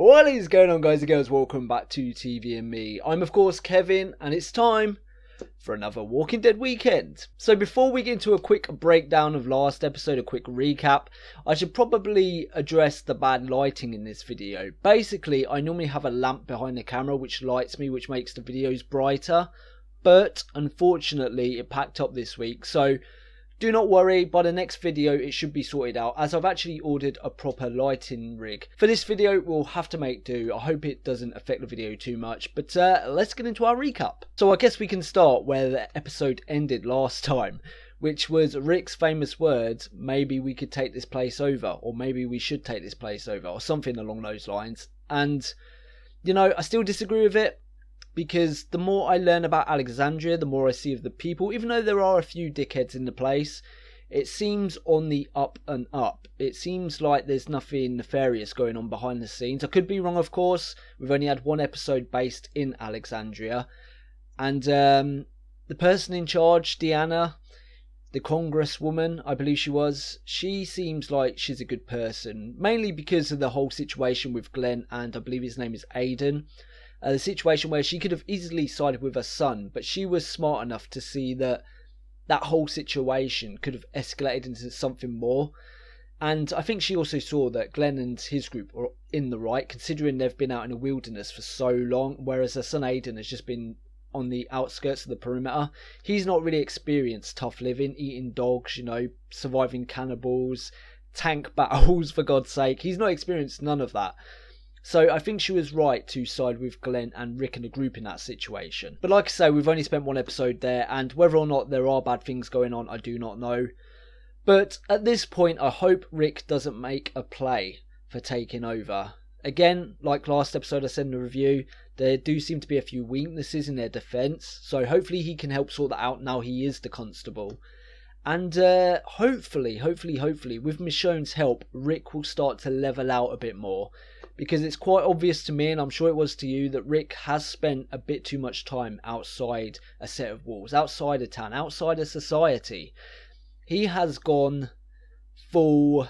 What is going on, guys and girls? Welcome back to TV and Me. I'm of course Kevin, and it's time for another Walking Dead weekend. So before we get into a quick breakdown of last episode, a quick recap, I should probably address the bad lighting in this video. Basically, I normally have a lamp behind the camera which lights me, which makes the videos brighter, but unfortunately it packed up this week, so do not worry, by the next video it should be sorted out, as I've actually ordered a proper lighting rig. For this video we'll have to make do. I hope it doesn't affect the video too much, but let's get into our recap. So I guess we can start where the episode ended last time, which was Rick's famous words, maybe we could take this place over, or maybe we should take this place over, or something along those lines. And, you know, I still disagree with it, because the more I learn about Alexandria, the more I see of the people. Even though there are a few dickheads in the place, it seems on the up and up. It seems like there's nothing nefarious going on behind the scenes. I could be wrong, of course. We've only had one episode based in Alexandria. And the person in charge, Deanna, the congresswoman, I believe she was, she seems like she's a good person. Mainly because of the whole situation with Glenn and I believe his name is Aiden. The situation where she could have easily sided with her son, but she was smart enough to see that that whole situation could have escalated into something more. And I think she also saw that Glenn and his group are in the right, considering they've been out in the wilderness for so long, whereas her son Aiden has just been on the outskirts of the perimeter. He's not really experienced tough living, eating dogs, you know, surviving cannibals, tank battles, for God's sake. He's not experienced none of that. So I think she was right to side with Glenn and Rick and the group in that situation. But like I say, we've only spent one episode there, and whether or not there are bad things going on, I do not know. But at this point, I hope Rick doesn't make a play for taking over. Again, like last episode I said in the review, there do seem to be a few weaknesses in their defence, so hopefully he can help sort that out now he is the constable. And hopefully, with Michonne's help, Rick will start to level out a bit more. Because it's quite obvious to me, and I'm sure it was to you, that Rick has spent a bit too much time outside a set of walls, outside of town, outside of society. He has gone full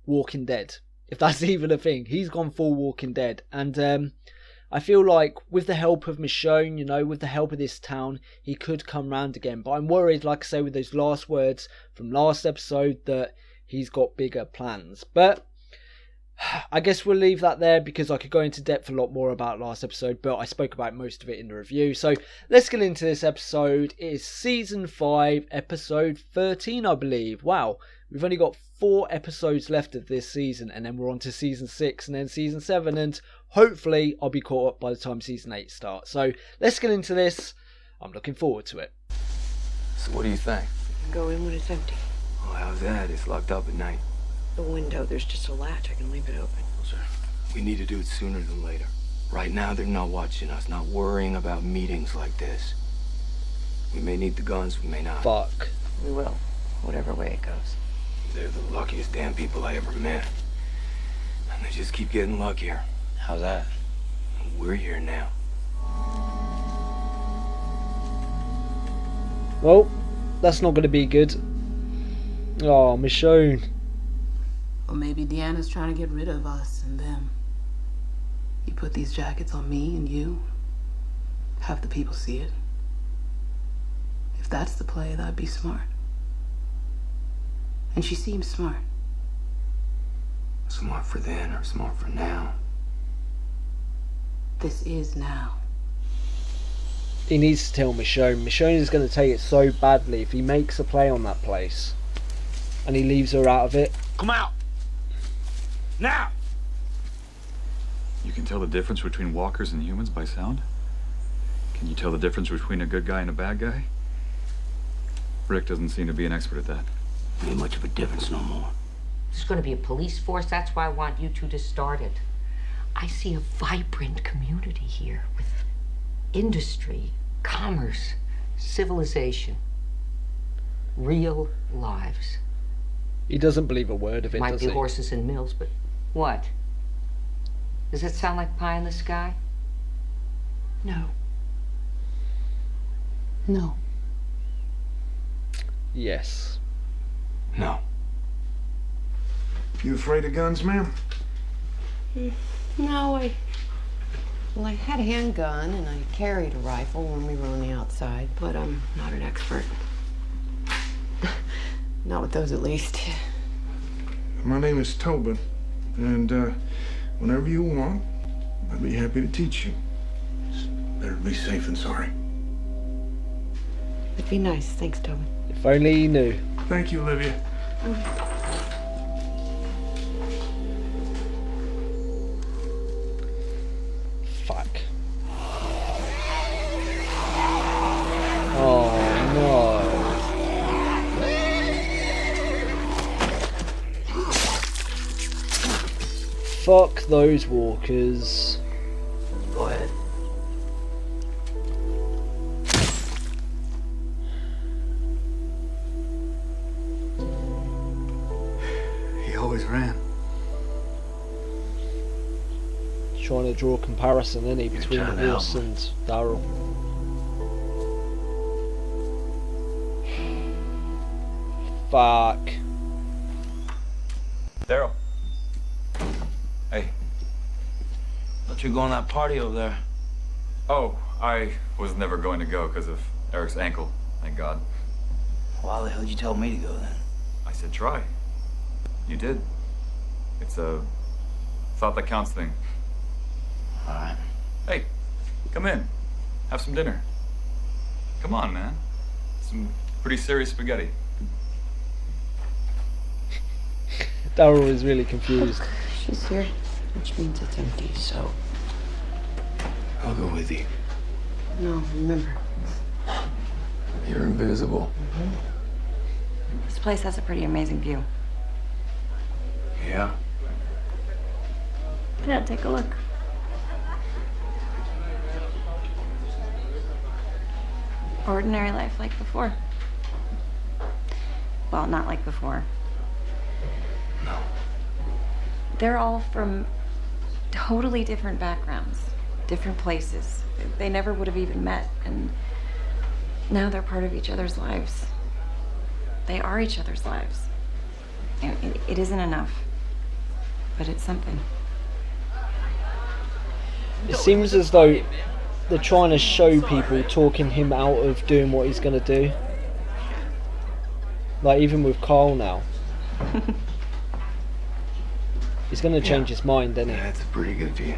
Walking Dead, if that's even a thing. He's gone full Walking Dead. And I feel like with the help of Michonne, you know, with the help of this town, he could come round again. But I'm worried, like I say, with those last words from last episode, that he's got bigger plans. But I guess we'll leave that there, because I could go into depth a lot more about last episode, but I spoke about most of it in the review. So let's get into this episode. It is season 5, episode 13, I believe. Wow, we've only got 4 episodes left of this season, and then we're on to season 6 and then season 7, and hopefully I'll be caught up by the time season 8 starts. So let's get into this. I'm looking forward to it. So what do you think? Go in when it's empty. Well, how's that? It's locked up at night. The window, there's just a latch. I can leave it open. Sir, we need to do it sooner than later. Right now, they're not watching us, not worrying about meetings like this. We may need the guns, we may not. Fuck. We will, whatever way it goes. They're the luckiest damn people I ever met. And they just keep getting luckier. How's that? We're here now. Well, that's not going to be good. Oh, Michonne. Or maybe Deanna's trying to get rid of us and them. You put these jackets on me and you. Have the people see it. If that's the play, that'd be smart. And she seems smart. Smart for then or smart for now? This is now. He needs to tell Michonne. Michonne is going to take it so badly if he makes a play on that place. And he leaves her out of it. Come out! Now! You can tell the difference between walkers and humans by sound? Can you tell the difference between a good guy and a bad guy? Rick doesn't seem to be an expert at that. Ain't much of a difference no more. There's going to be a police force. That's why I want you two to start it. I see a vibrant community here with industry, commerce, civilization, real lives. He doesn't believe a word of it, Might does be he? horses and mills, but what? Does that sound like pie in the sky? No. No. Yes. No. You afraid of guns, ma'am? No, Well, I had a handgun and I carried a rifle when we were on the outside, but I'm not an expert. Not with those, at least. My name is Tobin, and whenever you want, I'd be happy to teach you. It's better to be safe than sorry. It'd be nice. Thanks, Tobin. If only you knew. Thank you, Olivia. Fuck. Oh no. Fuck those walkers. Go ahead. He always ran. Trying to draw a comparison, isn't he, between trying the to horse help and Daryl. Fuck. Daryl. Hey. Thought you were going to that party over there. Oh, I was never going to go because of Eric's ankle, thank God. Why the hell did you tell me to go then? I said try. You did. It's a thought that counts thing. All right. Hey, come in. Have some dinner. Come on, man. Some pretty serious spaghetti. Daryl is really confused. She's here, which means it's empty, so... I'll go with you. No, remember. You're invisible. This place has a pretty amazing view. Yeah. Yeah, take a look. Ordinary life like before. Well, not like before. No. They're all from totally different backgrounds, different places. They never would have even met, and now they're part of each other's lives. They are each other's lives. It isn't enough, but it's something. It seems as though they're trying to show people, talking him out of doing what he's going to do. Like, even with Carl now. He's going to change his mind, isn't he? Yeah, it's a pretty good view.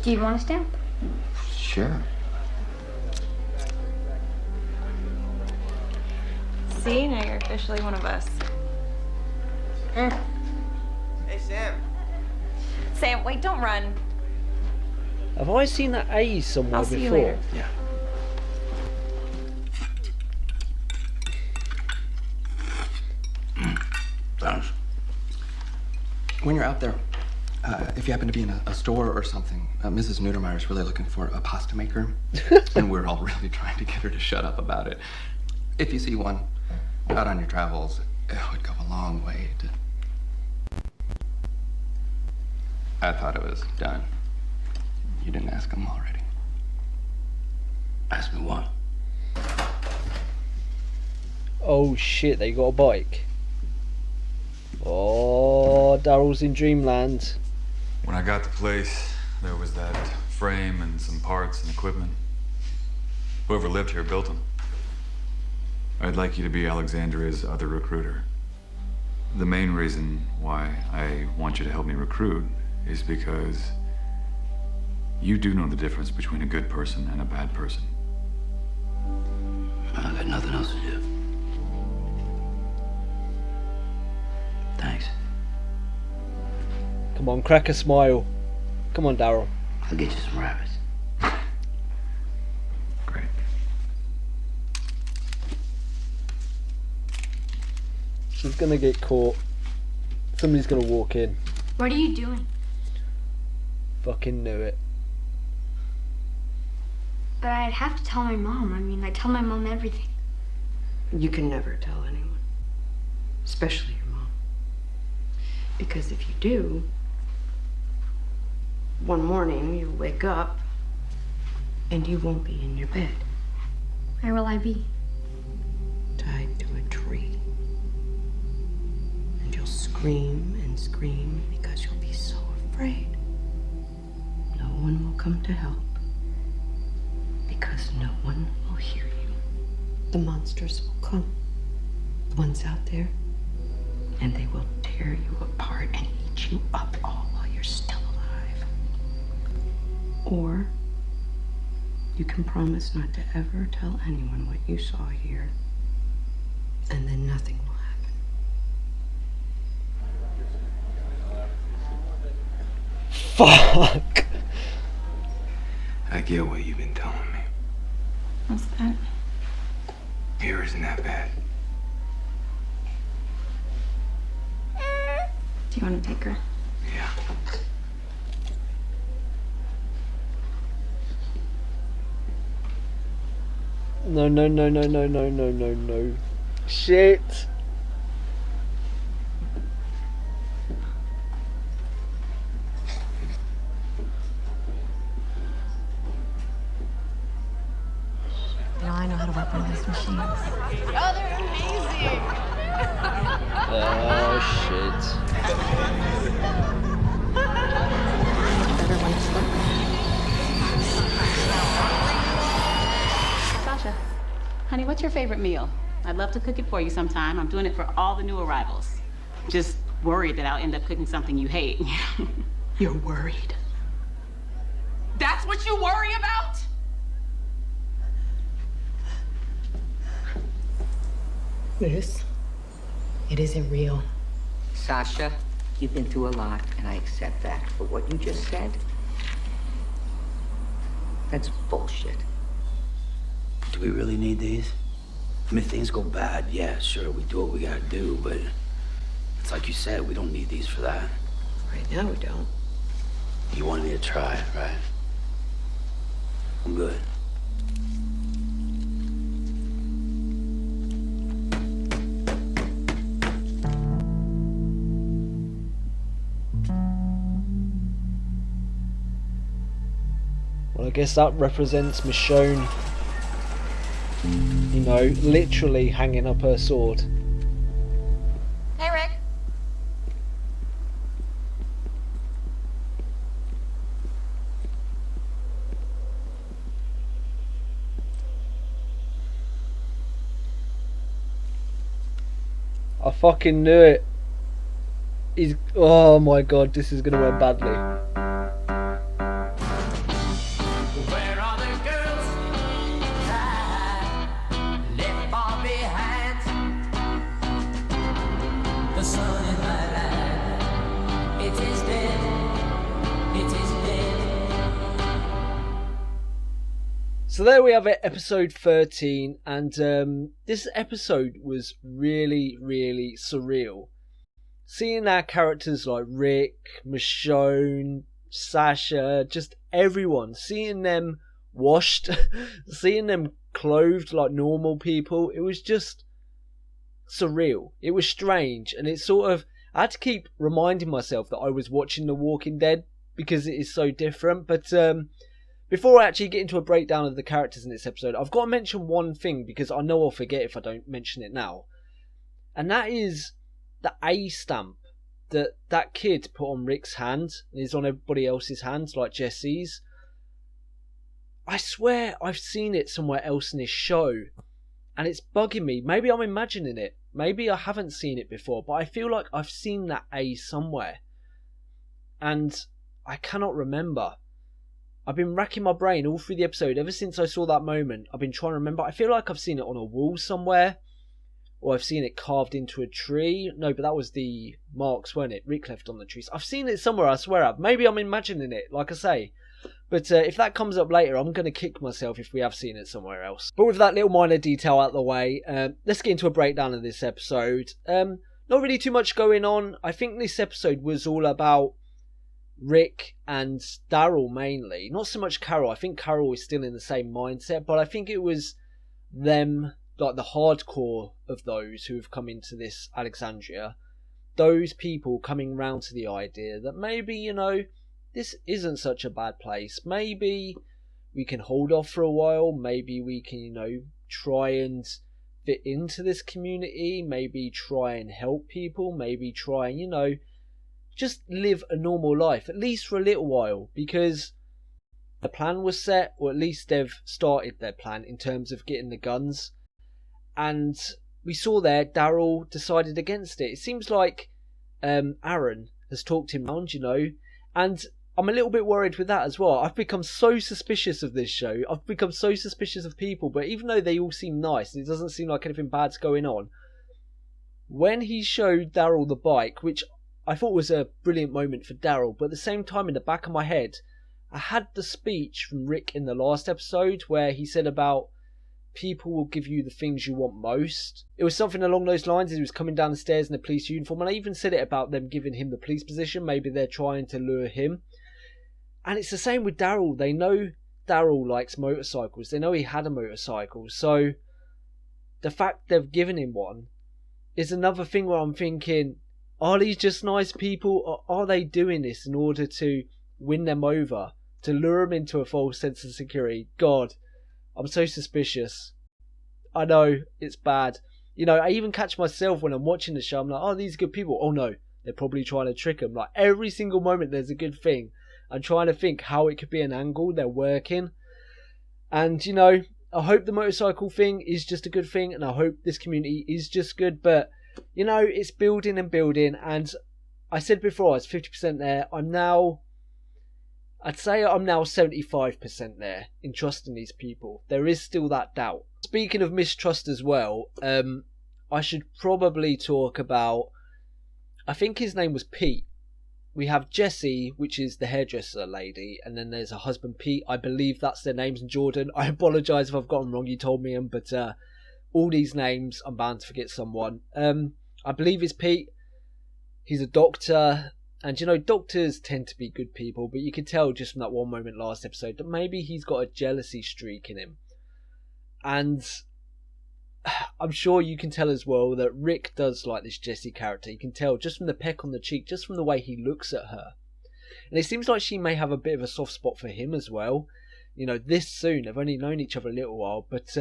Do you want a stamp? Sure. See, now you're officially one of us. Hey, Sam. Sam, wait, don't run. Have I seen that A somewhere I'll see you before? later. Yeah. Thanks. When you're out there, if you happen to be in a store or something, Mrs. Neutermeyer's really looking for a pasta maker, and we're all really trying to get her to shut up about it. If you see one out on your travels, it would go a long way to... I thought it was done. You didn't ask him already. Ask me what? Oh shit, they got a bike. Oh, Daryl's in dreamland. When I got the place, there was that frame and some parts and equipment. Whoever lived here built them. I'd like you to be Alexandria's other recruiter. The main reason why I want you to help me recruit is because you do know the difference between a good person and a bad person. I got nothing else to do. Thanks. Come on, crack a smile. Come on, Daryl. I'll get you some rabbits. Great. She's gonna get caught. Somebody's gonna walk in. What are you doing? Fucking knew it. But I'd have to tell my mom. I mean, I tell my mom everything. You can never tell anyone, especially your mom. Because if you do, one morning you'll wake up and you won't be in your bed. Where will I be? Tied to a tree. And you'll scream and scream because you'll be so afraid. No one will come to help. Because no one will hear you. The monsters will come. The ones out there. And they will tear you apart and eat you up all while you're still alive. Or you can promise not to ever tell anyone what you saw here. And then nothing will happen. Fuck. I get what you've been telling me. What's that? Here isn't that bad. Do you want to take her? Yeah. No, no, no, no, no, no, no, no, no. Shit. Now I know how to work one of those machines. Oh, they're amazing. Oh, shit. Better one to look. Sasha, honey, what's your favorite meal? I'd love to cook it for you sometime. I'm doing it for all the new arrivals. Just worried that I'll end up cooking something you hate. You're worried. That's what you worry about? It isn't real. Sasha, you've been through a lot, and I accept that. But what you just said, that's bullshit. Do we really need these? I mean, if things go bad, yeah, sure, we do what we gotta do, but it's like you said, we don't need these for that. Right now we don't. You wanted me to try, right? I'm good. Well, I guess that represents Michonne, you know, literally hanging up her sword. Hey, Rick. I fucking knew it. He's... Oh my god, this is gonna end badly. Where are the girls I left far behind? The sun in my life, it is dead, it is dead. So there we have it, episode 13, and this episode was really, really surreal. Seeing our characters like Rick, Michonne, Sasha, just everyone, seeing them washed, seeing them clothed like normal people, it was just surreal. It was strange, and it sort of, I had to keep reminding myself that I was watching The Walking Dead because it is so different. But before I actually get into a breakdown of the characters in this episode, I've got to mention one thing because I know I'll forget if I don't mention it now, and that is the A stamp that kid put on Rick's hand and is on everybody else's hands, like Jesse's. I swear I've seen it somewhere else in this show, and it's bugging me. Maybe I'm imagining it. Maybe I haven't seen it before, but I feel like I've seen that A somewhere, and I cannot remember. I've been racking my brain all through the episode ever since I saw that moment. I've been trying to remember. I feel like I've seen it on a wall somewhere, or I've seen it carved into a tree. No, but that was the marks, weren't it? Rick left on the trees. I've seen it somewhere, I swear I've. Maybe I'm imagining it, like I say. But if that comes up later, I'm going to kick myself if we have seen it somewhere else. But with that little minor detail out of the way, let's get into a breakdown of this episode. Not really too much going on. I think this episode was all about Rick and Daryl mainly. Not so much Carol. I think Carol is still in the same mindset, but I think it was them, like the hardcore of those who have come into this Alexandria, those people coming round to the idea that maybe, you know, this isn't such a bad place. Maybe we can hold off for a while. Maybe we can, you know, try and fit into this community. Maybe try and help people. Maybe try and, you know, just live a normal life, at least for a little while, because the plan was set, or at least they've started their plan in terms of getting the guns. And we saw there, Daryl decided against it. It seems like Aaron has talked him round, and I'm a little bit worried with that as well. I've become so suspicious of this show. I've become so suspicious of people, but even though they all seem nice, it doesn't seem like anything bad's going on. When he showed Daryl the bike, which I thought was a brilliant moment for Daryl, but at the same time in the back of my head, I had the speech from Rick in the last episode where he said about people will give you the things you want most. It was something along those lines as he was coming down the stairs in the police uniform, and I even said it about them giving him the police position. Maybe they're trying to lure him. And it's the same with Daryl. They know Daryl likes motorcycles. They know he had a motorcycle. So the fact they've given him one is another thing where I'm thinking, are these just nice people, or are they doing this in order to win them over, to lure them into a false sense of security? God, I'm so suspicious. I know, it's bad. I even catch myself when I'm watching the show. I'm like, oh, these are good people. Oh no, they're probably trying to trick them. Like, every single moment there's a good thing. I'm trying to think how it could be an angle they're working. And, I hope the motorcycle thing is just a good thing, and I hope this community is just good. But, it's building and building. And I said before I was 50% there. I'd say I'm now 75% there in trusting these people. There is still that doubt. Speaking of mistrust as well, I should probably talk about, I think his name was Pete. We have Jessie, which is the hairdresser lady, and then there's her husband Pete. I believe that's their names. And Jordan, I apologise if I've got them wrong. You told me them, but all these names, I'm bound to forget someone. I believe it's Pete. He's a doctor, and doctors tend to be good people, but you could tell just from that one moment last episode that maybe he's got a jealousy streak in him. And I'm sure you can tell as well that Rick does like this Jessie character. You can tell just from the peck on the cheek, just from the way he looks at her. And it seems like she may have a bit of a soft spot for him as well. This soon, they've only known each other a little while. But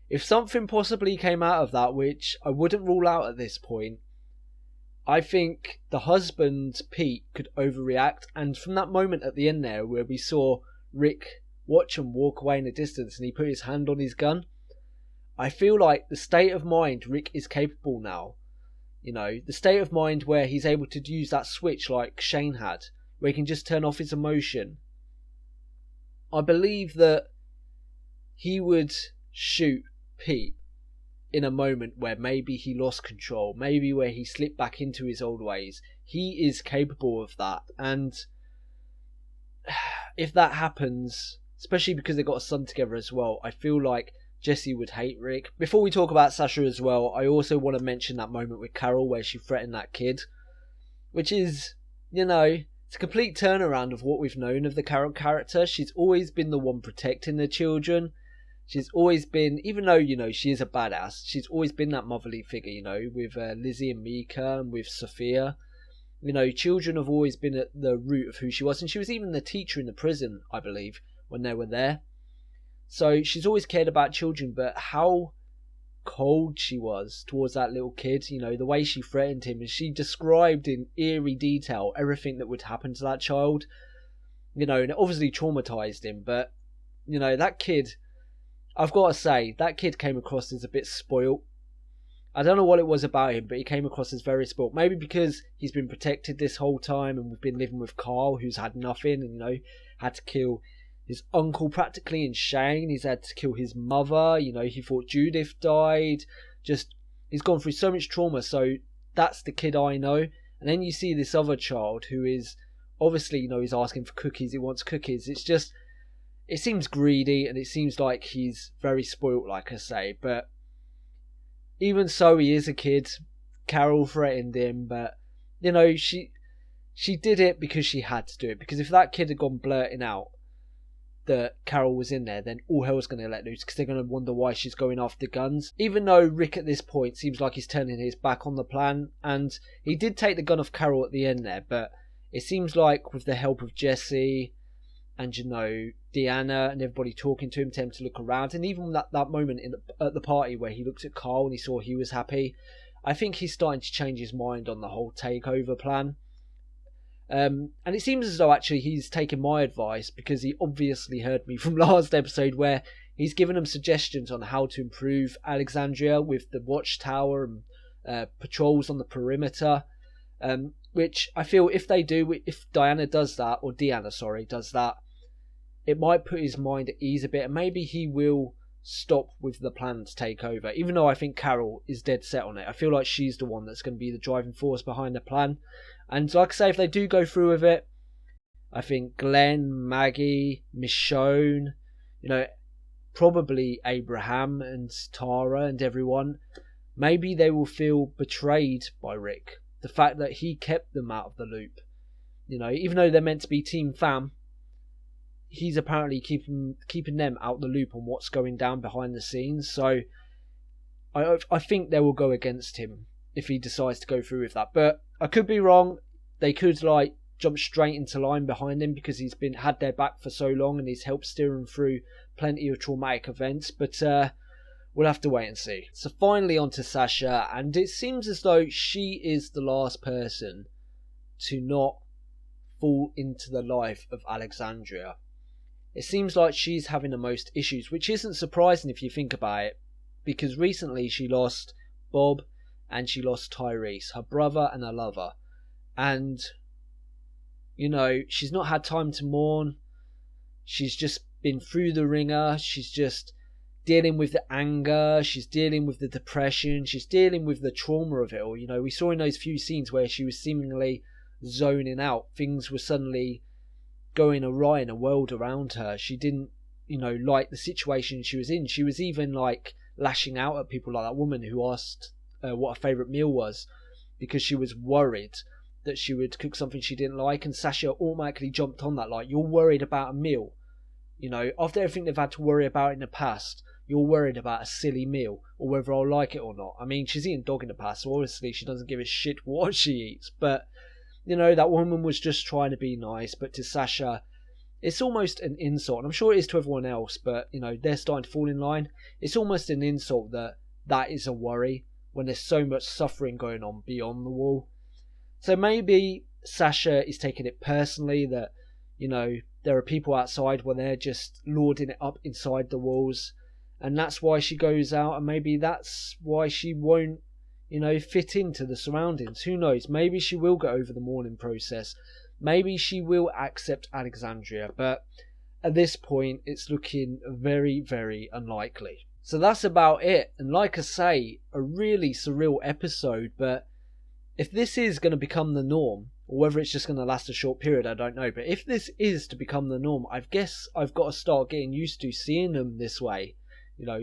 if something possibly came out of that, which I wouldn't rule out at this point, I think the husband, Pete, could overreact. And from that moment at the end there, where we saw Rick watch him walk away in the distance and he put his hand on his gun, I feel like the state of mind Rick is capable now, the state of mind where he's able to use that switch like Shane had, where he can just turn off his emotion. I believe that he would shoot Pete in a moment where maybe he lost control, maybe where he slipped back into his old ways. He is capable of that, and if that happens, especially because they got a son together as well, I feel like Jessie would hate Rick. Before we talk about Sasha as well, I also want to mention that moment with Carol where she threatened that kid, which is, it's a complete turnaround of what we've known of the Carol character. She's always been the one protecting the children. She's always been, even though, she is a badass, she's always been that motherly figure, with Lizzie and Mika and with Sophia. Children have always been at the root of who she was, and she was even the teacher in the prison, I believe, when they were there. So she's always cared about children, but how cold she was towards that little kid, the way she threatened him, and she described in eerie detail everything that would happen to that child, and it obviously traumatized him, but, that kid, I've got to say, that kid came across as a bit spoilt. I don't know what it was about him, but he came across as very spoilt. Maybe because he's been protected this whole time, and we've been living with Carl, who's had nothing, and, had to kill his uncle practically in Shane. He's had to kill his mother. He thought Judith died. He's gone through so much trauma. So that's the kid I know. And then you see this other child who is obviously, he's asking for cookies. He wants cookies. It seems greedy, and it seems like he's very spoilt, like I say. But even so, he is a kid. Carol threatened him, but she did it because she had to do it. Because if that kid had gone blurting out that Carol was in there, then all hell's going to let loose, because they're going to wonder why she's going after guns. Even though Rick at this point seems like he's turning his back on the plan, and he did take the gun off Carol at the end there, but it seems like with the help of Jessie and Deanna and everybody talking to him, tell him to look around, and even that moment at the party where he looked at Carl and he saw he was happy, I think he's starting to change his mind on the whole takeover plan. And it seems as though actually he's taken my advice, because he obviously heard me from last episode where he's given them suggestions on how to improve Alexandria with the watchtower and patrols on the perimeter. Which I feel if Diana does that, or Deanna, sorry, does that, it might put his mind at ease a bit, and maybe he will stop with the plan to take over. Even though I think Carol is dead set on it, I feel like she's the one that's going to be the driving force behind the plan. And like I say, if they do go through with it, I think Glenn, Maggie, Michonne, probably Abraham and Tara and everyone, maybe they will feel betrayed by Rick. The fact that he kept them out of the loop. Even though they're meant to be team fam, he's apparently keeping them out the loop on what's going down behind the scenes. So I think they will go against him if he decides to go through with that. But I could be wrong. They could jump straight into line behind him because he's had their back for so long and he's helped steer them through plenty of traumatic events. But we'll have to wait and see. So finally on to Sasha, and it seems as though she is the last person to not fall into the life of Alexandria. It seems like she's having the most issues, which isn't surprising if you think about it, because recently she lost Bob and she lost Tyrese, her brother and her lover. And, she's not had time to mourn. She's just been through the ringer. She's just dealing with the anger, she's dealing with the depression, she's dealing with the trauma of it all. We saw in those few scenes where she was seemingly zoning out. Things were suddenly going awry in a world around her. She didn't, like the situation she was in. She was even lashing out at people, like that woman who asked what her favourite meal was, because she was worried that she would cook something she didn't like, and Sasha automatically jumped on that, you're worried about a meal. After everything they've had to worry about in the past, you're worried about a silly meal, or whether I'll like it or not. I mean, she's eaten dog in the past, so obviously she doesn't give a shit what she eats. But, that woman was just trying to be nice. But to Sasha, it's almost an insult. And I'm sure it is to everyone else, but, they're starting to fall in line. It's almost an insult that is a worry when there's so much suffering going on beyond the wall. So maybe Sasha is taking it personally that, there are people outside when they're just lording it up inside the walls. And that's why she goes out, and maybe that's why she won't, fit into the surroundings. Who knows? Maybe she will get over the mourning process. Maybe she will accept Alexandria. But at this point, it's looking very, very unlikely. So that's about it. And like I say, a really surreal episode. But if this is going to become the norm, or whether it's just going to last a short period, I don't know. But if this is to become the norm, I guess I've got to start getting used to seeing them this way.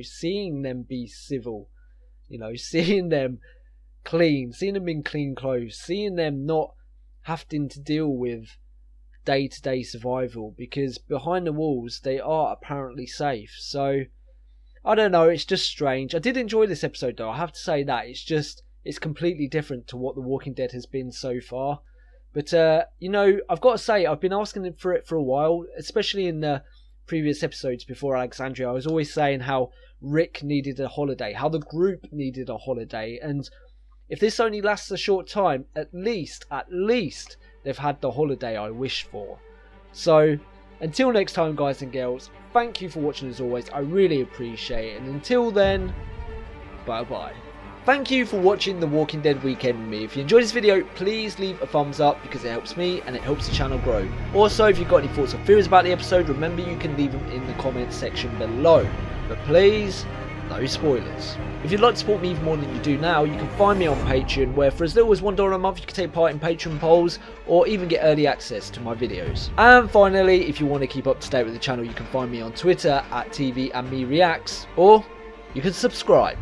Seeing them be civil, seeing them clean, seeing them in clean clothes, seeing them not having to deal with day-to-day survival, because behind the walls they are apparently safe. So I don't know, it's just strange. I did enjoy this episode though, I have to say that. It's completely different to what The Walking Dead has been so far. But I've got to say, I've been asking for it for a while, especially in the previous episodes before Alexandria. I was always saying how Rick needed a holiday, how the group needed a holiday, and if this only lasts a short time, at least they've had the holiday I wished for. So until next time, guys and girls, thank you for watching as always. I really appreciate it, and until then, bye bye. Thank you for watching The Walking Dead Weekend with me. If you enjoyed this video, please leave a thumbs up because it helps me and it helps the channel grow. Also, if you've got any thoughts or theories about the episode, remember you can leave them in the comments section below. But please, no spoilers. If you'd like to support me even more than you do now, you can find me on Patreon, where for as little as $1 a month you can take part in Patreon polls or even get early access to my videos. And finally, if you want to keep up to date with the channel, you can find me on Twitter at TVandMeReacts, or you can subscribe.